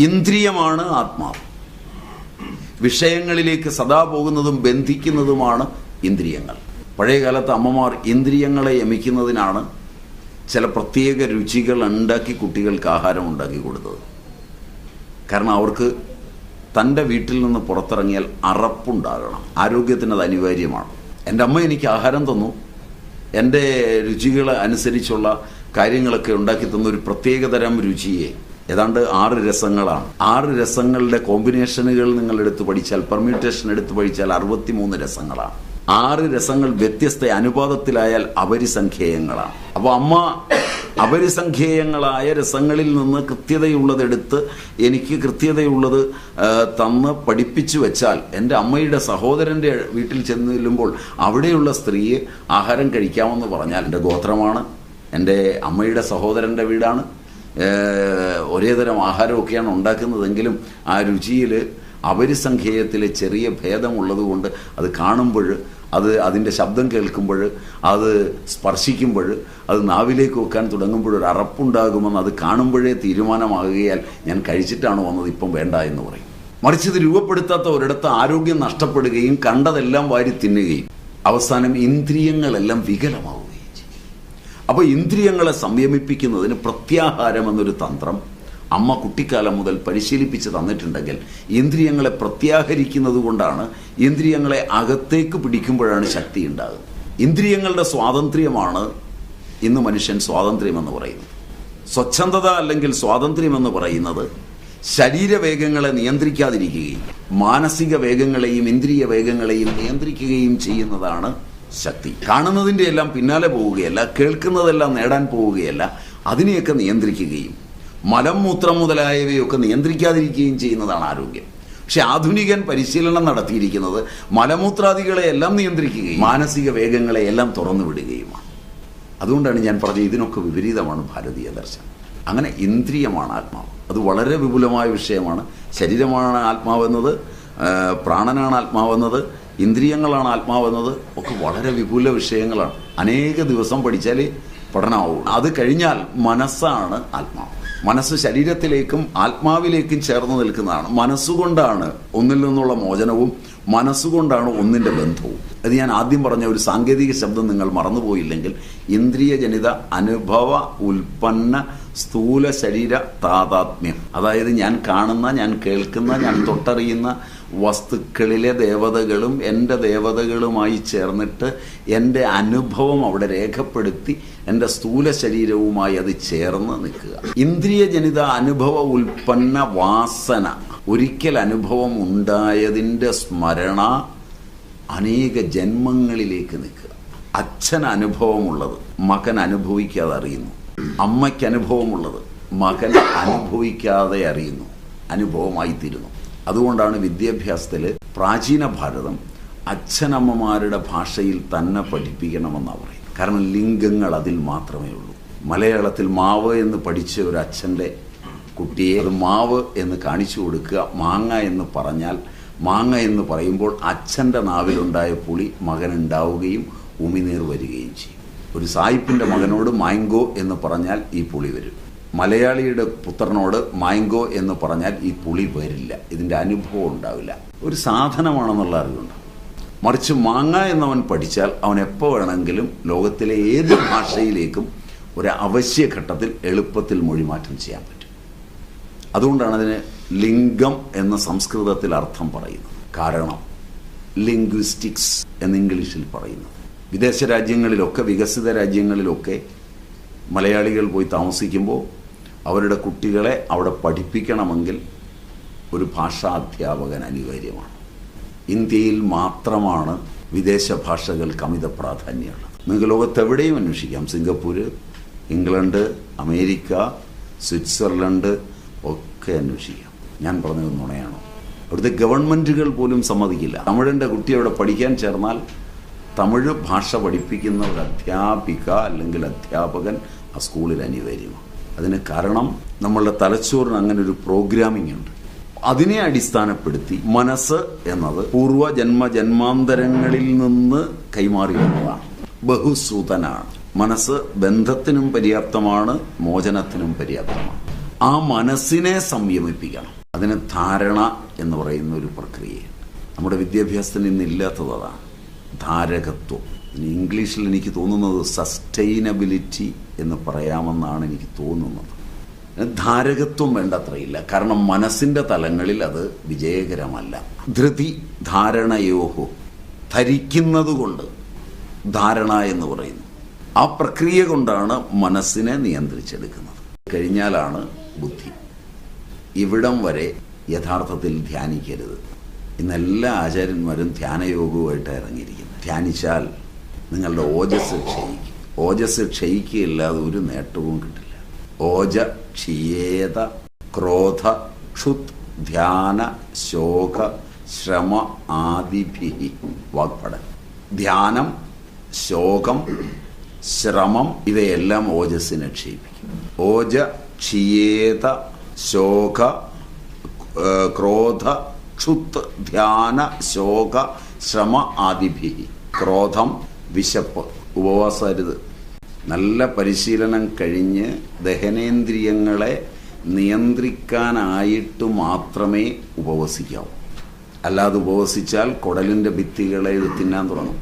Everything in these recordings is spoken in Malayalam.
ഇന്ദ്രിയമാണ് ആത്മാവ്. വിഷയങ്ങളിലേക്ക് സദാ പോകുന്നതും ബന്ധിക്കുന്നതുമാണ് ഇന്ദ്രിയങ്ങൾ. പഴയ കാലത്ത് അമ്മമാർ ഇന്ദ്രിയങ്ങളെ യമിക്കുന്നതിനാണ് ചില പ്രത്യേക രുചികൾ ഉണ്ടാക്കി കുട്ടികൾക്ക് ആഹാരം ഉണ്ടാക്കി കൊടുത്തത്. കാരണം അവർക്ക് തൻ്റെ വീട്ടിൽ നിന്ന് പുറത്തിറങ്ങിയാൽ അറപ്പുണ്ടാകണം. ആരോഗ്യത്തിന് അത് അനിവാര്യമാണ്. എൻ്റെ അമ്മ എനിക്ക് ആഹാരം തന്നു, എൻ്റെ രുചികൾ അനുസരിച്ചുള്ള കാര്യങ്ങളൊക്കെ ഉണ്ടാക്കി തന്ന ഒരു പ്രത്യേകതരം രുചിയെ. ഏതാണ്ട് 6 രസങ്ങളാണ്. 6 രസങ്ങളുടെ കോമ്പിനേഷനുകൾ നിങ്ങൾ എടുത്ത് പഠിച്ചാൽ, പെർമ്യൂട്ടേഷൻ എടുത്ത് പഠിച്ചാൽ 63 രസങ്ങളാണ്. 6 രസങ്ങൾ വ്യത്യസ്ത അനുപാതത്തിലായാൽ അപരിസംഖ്യേയങ്ങളാണ്. അപ്പോൾ അമ്മ അപരിസംഖ്യേയങ്ങളായ രസങ്ങളിൽ നിന്ന് കൃത്യതയുള്ളതെടുത്ത് എനിക്ക് കൃത്യതയുള്ളത് തന്ന് പഠിപ്പിച്ചു വെച്ചാൽ, എൻ്റെ അമ്മയുടെ സഹോദരൻ്റെ വീട്ടിൽ ചെല്ലുമ്പോൾ അവിടെയുള്ള സ്ത്രീയെ ആഹാരം കഴിക്കാമെന്ന് പറഞ്ഞാൽ, എൻ്റെ ഗോത്രമാണ്, എൻ്റെ അമ്മയുടെ സഹോദരൻ്റെ വീടാണ്, ഒരേ തരം ആഹാരമൊക്കെയാണ് ഉണ്ടാക്കുന്നതെങ്കിലും ആ രുചിയിൽ അപരിസംഖ്യേയത്തിൽ ചെറിയ ഭേദമുള്ളത് കൊണ്ട് അത് കാണുമ്പോൾ, അതിൻ്റെ ശബ്ദം കേൾക്കുമ്പോൾ, അത് സ്പർശിക്കുമ്പോൾ, അത് നാവിലേക്ക് വെക്കാൻ തുടങ്ങുമ്പോൾ ഒരു അറപ്പുണ്ടാകുമെന്ന് അത് കാണുമ്പോഴേ തീരുമാനമാകുകയാൽ ഞാൻ കഴിച്ചിട്ടാണ് വന്നത്, ഇപ്പം വേണ്ട എന്ന് പറയും. മറിച്ച് ഇത് രൂപപ്പെടുത്താത്ത ഒരിടത്ത് ആരോഗ്യം നഷ്ടപ്പെടുകയും കണ്ടതെല്ലാം വാരി തിന്നുകയും അവസാനം ഇന്ദ്രിയങ്ങളെല്ലാം വികലമാവുകയും ചെയ്യും. അപ്പോൾ ഇന്ദ്രിയങ്ങളെ സംയമിപ്പിക്കുന്നതിന് പ്രത്യാഹാരം എന്നൊരു തന്ത്രം അമ്മ കുട്ടിക്കാലം മുതൽ പരിശീലിപ്പിച്ച് തന്നിട്ടുണ്ടെങ്കിൽ, ഇന്ദ്രിയങ്ങളെ പ്രത്യാഹരിക്കുന്നത് കൊണ്ടാണ് ഇന്ദ്രിയങ്ങളെ അകത്തേക്ക് പിടിക്കുമ്പോഴാണ് ശക്തി ഉണ്ടാകുന്നത്. ഇന്ദ്രിയങ്ങളുടെ സ്വാതന്ത്ര്യമാണ് ഇന്ന് മനുഷ്യൻ സ്വാതന്ത്ര്യമെന്ന് പറയുന്നത്. സ്വച്ഛന്തത അല്ലെങ്കിൽ സ്വാതന്ത്ര്യമെന്ന് പറയുന്നത് ശരീരവേഗങ്ങളെ നിയന്ത്രിക്കാതിരിക്കുകയും മാനസിക വേഗങ്ങളെയും ഇന്ദ്രിയ വേഗങ്ങളെയും നിയന്ത്രിക്കുകയും ചെയ്യുന്നതാണ് ശക്തി. കാണുന്നതിൻ്റെ എല്ലാം പിന്നാലെ പോവുകയല്ല, കേൾക്കുന്നതെല്ലാം നേടാൻ പോവുകയല്ല, അതിനെയൊക്കെ നിയന്ത്രിക്കുകയും മലം മൂത്രം മുതലായവയൊക്കെ നിയന്ത്രിക്കാതിരിക്കുകയും ചെയ്യുന്നതാണ് ആരോഗ്യം. പക്ഷെ ആധുനികൻ പരിശീലനം നടത്തിയിരിക്കുന്നത് മലമൂത്രാദികളെ എല്ലാം നിയന്ത്രിക്കുകയും മാനസിക വേഗങ്ങളെ എല്ലാം തുറന്നു വിടുകയുമാണ്. അതുകൊണ്ടാണ് ഞാൻ പറഞ്ഞത് ഇതിനൊക്കെ വിപരീതമാണ് ഭാരതീയ ദർശനം. അങ്ങനെ ഇന്ദ്രിയമാണ് ആത്മാവ്. അത് വളരെ വിപുലമായ വിഷയമാണ്. ശരീരമാണ് ആത്മാവെന്നത്, പ്രാണനാണ് ആത്മാവെന്നത്, ഇന്ദ്രിയങ്ങളാണ് ആത്മാവെന്നത് ഒക്കെ വളരെ വിപുല വിഷയങ്ങളാണ്. അനേക ദിവസം പഠിച്ചാലേ പഠനമാവുള്ളൂ. അത് കഴിഞ്ഞാൽ മനസ്സാണ് ആത്മാവ്. മനസ്സ് ശരീരത്തിലേക്കും ആത്മാവിലേക്കും ചേർന്ന് നിൽക്കുന്നതാണ്. മനസ്സുകൊണ്ടാണ് ഒന്നിൽ നിന്നുള്ള മോചനവും, മനസ്സുകൊണ്ടാണ് ഒന്നിൻ്റെ ബന്ധവും. അത് ഞാൻ ആദ്യം പറഞ്ഞ ഒരു സാങ്കേതിക ശബ്ദം നിങ്ങൾ മറന്നുപോയില്ലെങ്കിൽ, ഇന്ദ്രിയജനിത അനുഭവ ഉൽപ്പന്ന സ്ഥൂല ശരീര താതാത്മ്യം. അതായത് ഞാൻ കാണുന്ന, ഞാൻ കേൾക്കുന്ന, ഞാൻ തൊട്ടറിയുന്ന വസ്തുക്കളിലെ ദേവതകളും എൻ്റെ ദേവതകളുമായി ചേർന്നിട്ട് എൻ്റെ അനുഭവം അവിടെ രേഖപ്പെടുത്തി എൻ്റെ സ്ഥൂല ശരീരവുമായി അത് ചേർന്ന് നിൽക്കുക. ഇന്ദ്രിയജനിത അനുഭവ ഉൽപ്പന്ന വാസന, ഒരിക്കൽ അനുഭവം ഉണ്ടായതിൻ്റെ സ്മരണ അനേക ജന്മങ്ങളിലേക്ക് നിൽക്കുക. അച്ഛൻ അനുഭവമുള്ളത് മകൻ അനുഭവിക്കാതെ അറിയുന്നു, അമ്മയ്ക്ക് അനുഭവമുള്ളത് മകൻ അനുഭവിക്കാതെ അറിയുന്നു, അനുഭവമായിത്തീരുന്നു. അതുകൊണ്ടാണ് വിദ്യാഭ്യാസത്തിൽ പ്രാചീന ഭാരതം അച്ഛനമ്മമാരുടെ ഭാഷയിൽ തന്നെ പഠിപ്പിക്കണമെന്നാണ് പറയുന്നത്. കാരണം ലിംഗങ്ങൾ അതിൽ മാത്രമേ ഉള്ളൂ. മലയാളത്തിൽ മാവ് എന്ന് പഠിച്ച ഒരു അച്ഛൻ്റെ കുട്ടിയെ അത് മാവ് എന്ന് കാണിച്ചു കൊടുക്കുക. മാങ്ങ എന്ന് പറഞ്ഞാൽ, മാങ്ങ എന്ന് പറയുമ്പോൾ അച്ഛൻ്റെ നാവിലുണ്ടായ പുളി മകനുണ്ടാവുകയും ഉമിനീർ വരികയും ചെയ്യും. ഒരു സായിപ്പിൻ്റെ മകനോട് മാങ്കോ എന്ന് പറഞ്ഞാൽ ഈ പുളി വരും. മലയാളിയുടെ പുത്രനോട് മാങ്കോ എന്ന് പറഞ്ഞാൽ ഈ പുളി വരില്ല, ഇതിൻ്റെ അനുഭവം ഉണ്ടാവില്ല. ഒരു സാധനമാണെന്നുള്ള അറിവുണ്ട്. മറിച്ച് മാങ്ങ എന്നവൻ പഠിച്ചാൽ അവൻ എപ്പോൾ വേണമെങ്കിലും ലോകത്തിലെ ഏത് ഭാഷയിലേക്കും ഒരു അവശ്യഘട്ടത്തിൽ എളുപ്പത്തിൽ മൊഴിമാറ്റം ചെയ്യാൻ പറ്റും. അതുകൊണ്ടാണ് അതിന് ലിംഗം എന്ന സംസ്കൃതത്തിൽ അർത്ഥം പറയുന്നത്. കാരണം ലിംഗ്വിസ്റ്റിക്സ് എന്ന് ഇംഗ്ലീഷിൽ പറയുന്നത്. വിദേശ രാജ്യങ്ങളിലൊക്കെ, വികസിത രാജ്യങ്ങളിലൊക്കെ മലയാളികൾ പോയി താമസിക്കുമ്പോൾ അവരുടെ കുട്ടികളെ അവിടെ പഠിപ്പിക്കണമെങ്കിൽ ഒരു ഭാഷാ അധ്യാപകൻ അനിവാര്യമാണ്. ഇന്ത്യയിൽ മാത്രമാണ് വിദേശ ഭാഷകൾക്ക് അമിത പ്രാധാന്യമുള്ളത്. നിങ്ങൾക്ക് ലോകത്തെവിടെയും അന്വേഷിക്കാം. സിംഗപ്പൂർ, ഇംഗ്ലണ്ട്, അമേരിക്ക, സ്വിറ്റ്സർലൻഡ് ഒക്കെ അന്വേഷിക്കാം. ഞാൻ പറഞ്ഞത് നുണയാണോ? അവിടുത്തെ ഗവൺമെൻറ്റുകൾ പോലും സമ്മതിക്കില്ല. തമിഴിൻ്റെ കുട്ടി അവിടെ പഠിക്കാൻ ചേർന്നാൽ തമിഴ് ഭാഷ പഠിപ്പിക്കുന്ന ഒരു അധ്യാപിക അല്ലെങ്കിൽ അധ്യാപകൻ ആ സ്കൂളിൽ അനിവാര്യമാണ്. അതിന് കാരണം നമ്മളുടെ തലച്ചോറിന് അങ്ങനെ ഒരു പ്രോഗ്രാമിംഗ് ഉണ്ട്. അതിനെ അടിസ്ഥാനപ്പെടുത്തി മനസ്സ് എന്നത് പൂർവ്വജന്മാന്തരങ്ങളിൽ നിന്ന് കൈമാറി വന്നതാണ്. ബഹുശ്രുതനാണ് മനസ്സ്. ബന്ധത്തിനും പര്യാപ്തമാണ്, മോചനത്തിനും പര്യാപ്തമാണ്. ആ മനസ്സിനെ സംയമിപ്പിക്കണം. അതിന് ധാരണ എന്ന് പറയുന്ന ഒരു പ്രക്രിയയാണ്. നമ്മുടെ വിദ്യാഭ്യാസത്തിന് ഇന്നില്ലാത്തത് അതാണ്, ധാരകത്വം. ഇംഗ്ലീഷിൽ എനിക്ക് തോന്നുന്നത് സസ്റ്റൈനബിലിറ്റി എന്ന് പറയാമെന്നാണ് എനിക്ക് തോന്നുന്നത്. ധാരകത്വം വേണ്ടത്രയില്ല, കാരണം മനസ്സിന്റെ തലങ്ങളിൽ അത് വിജയകരമല്ല. ധൃതി ധാരണയോഹോ, ധരിക്കുന്നതുകൊണ്ട് ധാരണ എന്ന് പറയുന്നു. ആ പ്രക്രിയ കൊണ്ടാണ് മനസ്സിനെ നിയന്ത്രിച്ചെടുക്കുന്നത്. കഴിഞ്ഞാലാണ് ബുദ്ധി. ഇവിടം വരെ യഥാർത്ഥത്തിൽ ധ്യാനിക്കരുത്. ഇന്ന് എല്ലാ ആചാര്യന്മാരും ധ്യാനയോഗവുമായിട്ട് ഇറങ്ങിയിരിക്കുന്നു. ധ്യാനിച്ചാൽ നിങ്ങളുടെ ഓജസ് ക്ഷയിക്കും. ഓജസ് ക്ഷയിക്കുകയില്ലാതെ ഒരു നേട്ടവും കിട്ടില്ല. ഓജ ക്ഷീയേത ക്രോധ ക്ഷുത് ധ്യാന ശോക ശ്രമ ആദിഭിഹി വാഗ്പടൻ. ധ്യാനം, ശോകം, ശ്രമം ഇവയെല്ലാം ഓജസ്സിനെ ക്ഷയിപ്പിക്കും. ഓജ ക്ഷീയേത ശോക ക്രോധ ക്ഷുത് ധ്യാന ശോക ശ്രമ ആദിഭിഹി. ക്രോധം, വിശപ്പ്, ഉപവാസരുത്. നല്ല പരിശീലനം കഴിഞ്ഞ് ദഹനേന്ദ്രിയങ്ങളെ നിയന്ത്രിക്കാനായിട്ട് മാത്രമേ ഉപവസിക്കാവൂ. അല്ലാതെ ഉപവസിച്ചാൽ കുടലിൻ്റെ ഭിത്തികളെ ഇത് തിന്നാൻ തുടങ്ങും.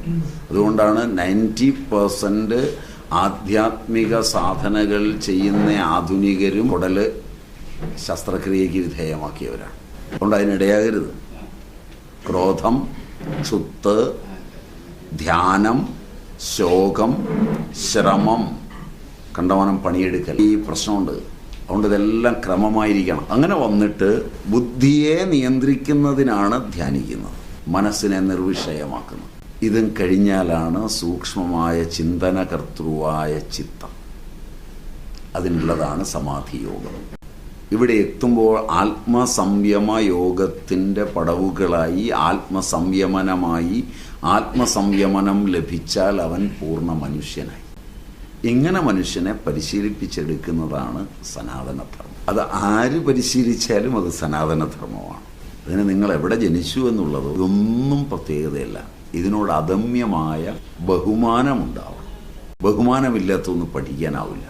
അതുകൊണ്ടാണ് 90% ആധ്യാത്മിക സാധനകൾ ചെയ്യുന്ന ആധുനികരും കുടല് ശസ്ത്രക്രിയയ്ക്ക് വിധേയമാക്കിയവരാണ്. അതുകൊണ്ട് അതിനിടയാകരുത്. ക്രോധം, ക്ഷുത്ത്, ധ്യാനം, ശോകം, ശ്രമം, കണ്ടമാനം പണിയെടുക്കൽ, ഈ പ്രശ്നമുണ്ട്. അതുകൊണ്ട് ഇതെല്ലാം ക്രമമായിരിക്കണം. അങ്ങനെ വന്നിട്ട് ബുദ്ധിയെ നിയന്ത്രിക്കുന്നതിനാണ് ധ്യാനിക്കുന്നത്, മനസ്സിനെ നിർവിഷയമാക്കുന്നത്. ഇതും കഴിഞ്ഞാലാണ് സൂക്ഷ്മമായ ചിന്തനകർത്തൃവായ ചിത്തം. അതിനുള്ളതാണ് സമാധി യോഗം. ഇവിടെ എത്തുമ്പോൾ ആത്മസംയമ യോഗത്തിൻ്റെ പടവുകളായി ആത്മസംയമനമായി, ആത്മസംയമനം ലഭിച്ചാൽ അവൻ പൂർണ്ണ മനുഷ്യനായി. ഇങ്ങനെ മനുഷ്യനെ പരിശീലിപ്പിച്ചെടുക്കുന്നതാണ് സനാതനധർമ്മം. അത് ആര് പരിശീലിച്ചാലും അത് സനാതനധർമ്മമാണ്. അതിന് നിങ്ങൾ എവിടെ ജനിച്ചു എന്നുള്ളത് ഇതൊന്നും പ്രത്യേകതയല്ല. ഇതിനോട് അദമ്യമായ ബഹുമാനമുണ്ടാവണം. ബഹുമാനമില്ലാത്തൊന്നും പഠിക്കാനാവില്ല.